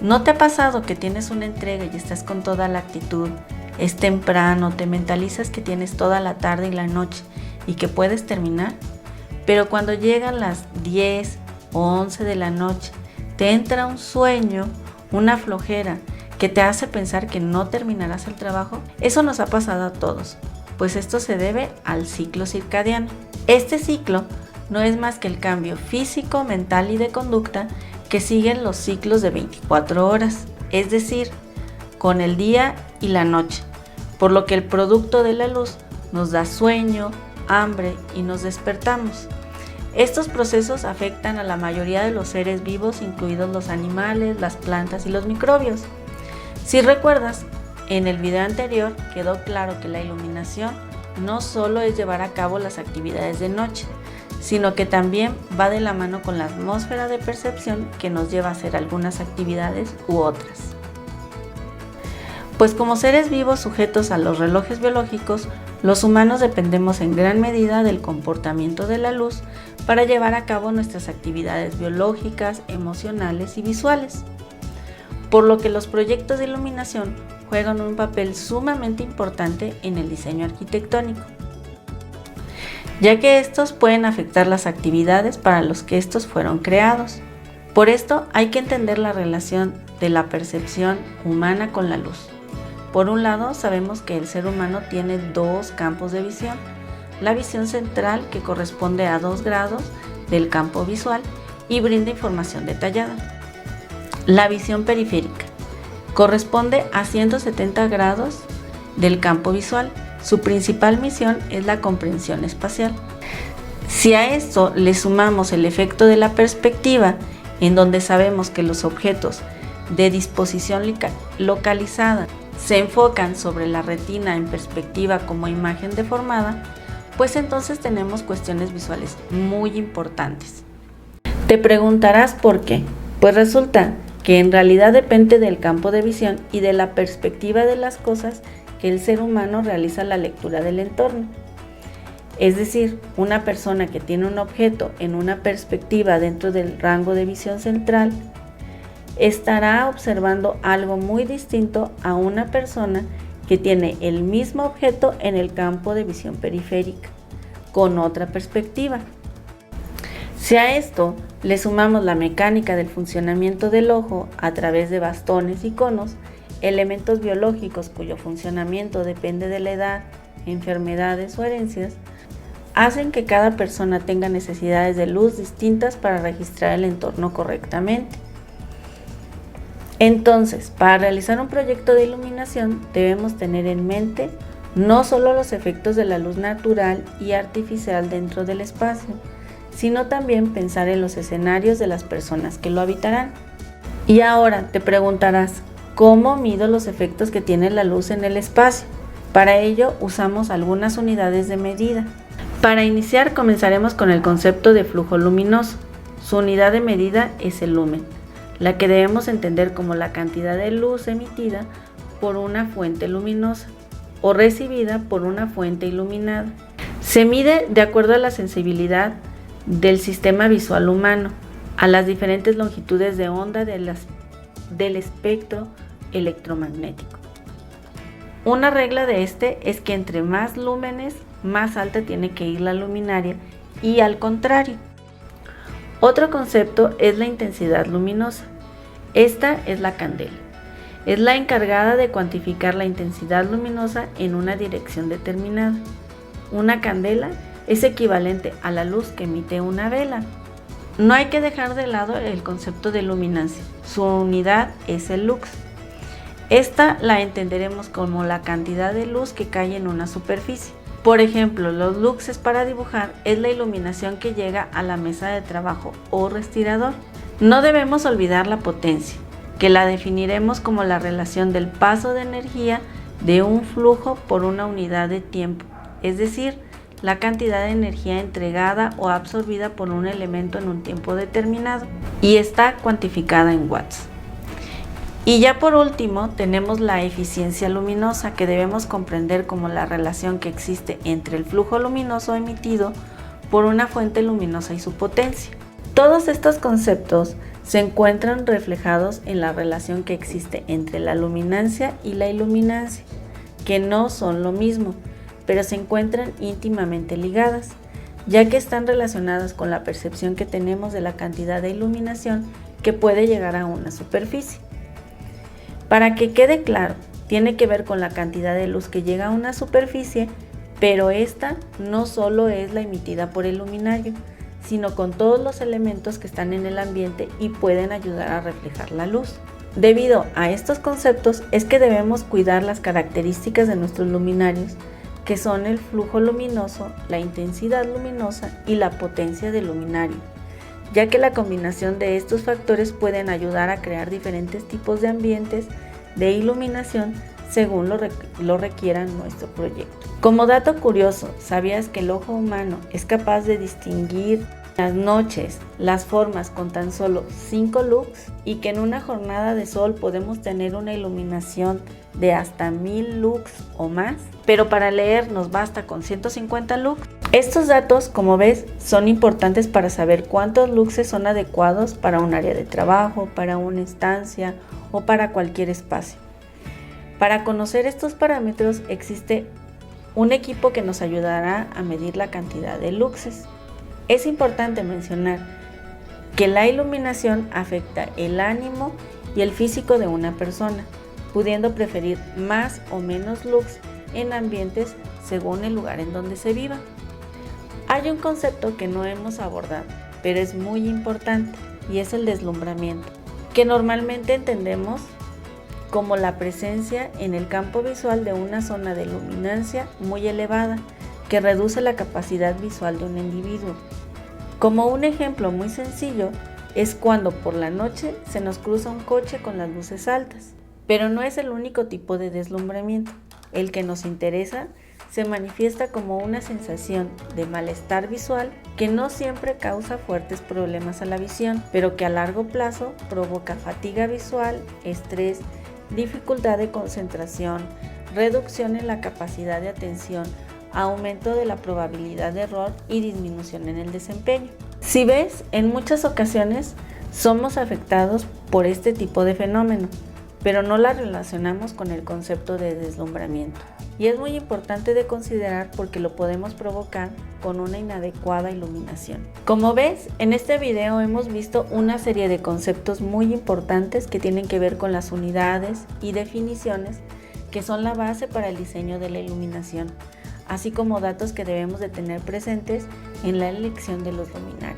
¿No te ha pasado que tienes una entrega y estás con toda la actitud? Es temprano, te mentalizas que tienes toda la tarde y la noche y que puedes terminar, pero cuando llegan las 10 o 11 de la noche, te entra un sueño, una flojera que te hace pensar que no terminarás el trabajo. Eso nos ha pasado a todos, pues esto se debe al ciclo circadiano. Este ciclo no es más que el cambio físico, mental y de conducta que siguen los ciclos de 24 horas, es decir, con el día y la noche, por lo que el producto de la luz nos da sueño, hambre y nos despertamos. Estos procesos afectan a la mayoría de los seres vivos, incluidos los animales, las plantas y los microbios. Si recuerdas, en el video anterior quedó claro que la iluminación no solo es llevar a cabo las actividades de noche, sino que también va de la mano con la atmósfera de percepción que nos lleva a hacer algunas actividades u otras. Pues como seres vivos sujetos a los relojes biológicos, los humanos dependemos en gran medida del comportamiento de la luz para llevar a cabo nuestras actividades biológicas, emocionales y visuales. Por lo que los proyectos de iluminación juegan un papel sumamente importante en el diseño arquitectónico, ya que estos pueden afectar las actividades para los que estos fueron creados. Por esto hay que entender la relación de la percepción humana con la luz. Por un lado, sabemos que el ser humano tiene dos campos de visión: la visión central, que corresponde a 2 grados del campo visual y brinda información detallada. La visión periférica corresponde a 170 grados del campo visual. Su principal misión es la comprensión espacial. Si a esto le sumamos el efecto de la perspectiva, en donde sabemos que los objetos de disposición localizada se enfocan sobre la retina en perspectiva como imagen deformada, pues entonces tenemos cuestiones visuales muy importantes. Te preguntarás por qué. Pues resulta que en realidad depende del campo de visión y de la perspectiva de las cosas que el ser humano realiza la lectura del entorno. Es decir, una persona que tiene un objeto en una perspectiva dentro del rango de visión central estará observando algo muy distinto a una persona que tiene el mismo objeto en el campo de visión periférica, con otra perspectiva. Si a esto le sumamos la mecánica del funcionamiento del ojo a través de bastones y conos, elementos biológicos cuyo funcionamiento depende de la edad, enfermedades o herencias, hacen que cada persona tenga necesidades de luz distintas para registrar el entorno correctamente. Entonces, para realizar un proyecto de iluminación debemos tener en mente no solo los efectos de la luz natural y artificial dentro del espacio, sino también pensar en los escenarios de las personas que lo habitarán. Y ahora te preguntarás, ¿cómo mido los efectos que tiene la luz en el espacio? Para ello usamos algunas unidades de medida. Para iniciar comenzaremos con el concepto de flujo luminoso. Su unidad de medida es el lumen, la que debemos entender como la cantidad de luz emitida por una fuente luminosa o recibida por una fuente iluminada. Se mide de acuerdo a la sensibilidad del sistema visual humano, a las diferentes longitudes de onda del espectro electromagnético. Una regla de este es que entre más lúmenes, más alta tiene que ir la luminaria y al contrario. Otro concepto es la intensidad luminosa. Esta es la candela. Es la encargada de cuantificar la intensidad luminosa en una dirección determinada. Una candela es equivalente a la luz que emite una vela. No hay que dejar de lado el concepto de luminancia. Su unidad es el lux. Esta la entenderemos como la cantidad de luz que cae en una superficie. Por ejemplo, los luxes para dibujar es la iluminación que llega a la mesa de trabajo o respirador. No debemos olvidar la potencia, que la definiremos como la relación del paso de energía de un flujo por una unidad de tiempo, es decir, la cantidad de energía entregada o absorbida por un elemento en un tiempo determinado, y está cuantificada en watts. Y ya por último tenemos la eficiencia luminosa, que debemos comprender como la relación que existe entre el flujo luminoso emitido por una fuente luminosa y su potencia. Todos estos conceptos se encuentran reflejados en la relación que existe entre la luminancia y la iluminancia, que no son lo mismo, pero se encuentran íntimamente ligadas, ya que están relacionadas con la percepción que tenemos de la cantidad de iluminación que puede llegar a una superficie. Para que quede claro, tiene que ver con la cantidad de luz que llega a una superficie, pero esta no solo es la emitida por el luminario, sino con todos los elementos que están en el ambiente y pueden ayudar a reflejar la luz. Debido a estos conceptos es que debemos cuidar las características de nuestros luminarios, que son el flujo luminoso, la intensidad luminosa y la potencia del luminario, ya que la combinación de estos factores pueden ayudar a crear diferentes tipos de ambientes de iluminación según lo requieran nuestro proyecto. Como dato curioso, ¿sabías que el ojo humano es capaz de distinguir en las noches las formas con tan solo 5 lux y que en una jornada de sol podemos tener una iluminación de hasta 1000 lux o más? Pero para leer nos basta con 150 lux. Estos datos, como ves, son importantes para saber cuántos luxes son adecuados para un área de trabajo, para una estancia o para cualquier espacio. Para conocer estos parámetros existe un equipo que nos ayudará a medir la cantidad de luxes. Es importante mencionar que la iluminación afecta el ánimo y el físico de una persona, pudiendo preferir más o menos lux en ambientes según el lugar en donde se viva. Hay un concepto que no hemos abordado, pero es muy importante, y es el deslumbramiento, que normalmente entendemos como la presencia en el campo visual de una zona de luminancia muy elevada que reduce la capacidad visual de un individuo. Como un ejemplo muy sencillo es cuando por la noche se nos cruza un coche con las luces altas, pero no es el único tipo de deslumbramiento. El que nos interesa se manifiesta como una sensación de malestar visual que no siempre causa fuertes problemas a la visión, pero que a largo plazo provoca fatiga visual, estrés, dificultad de concentración, reducción en la capacidad de atención, aumento de la probabilidad de error y disminución en el desempeño. Si ves, en muchas ocasiones somos afectados por este tipo de fenómeno, pero no la relacionamos con el concepto de deslumbramiento. Y es muy importante de considerar porque lo podemos provocar con una inadecuada iluminación. Como ves, en este video hemos visto una serie de conceptos muy importantes que tienen que ver con las unidades y definiciones que son la base para el diseño de la iluminación, así como datos que debemos de tener presentes en la elección de los luminarios.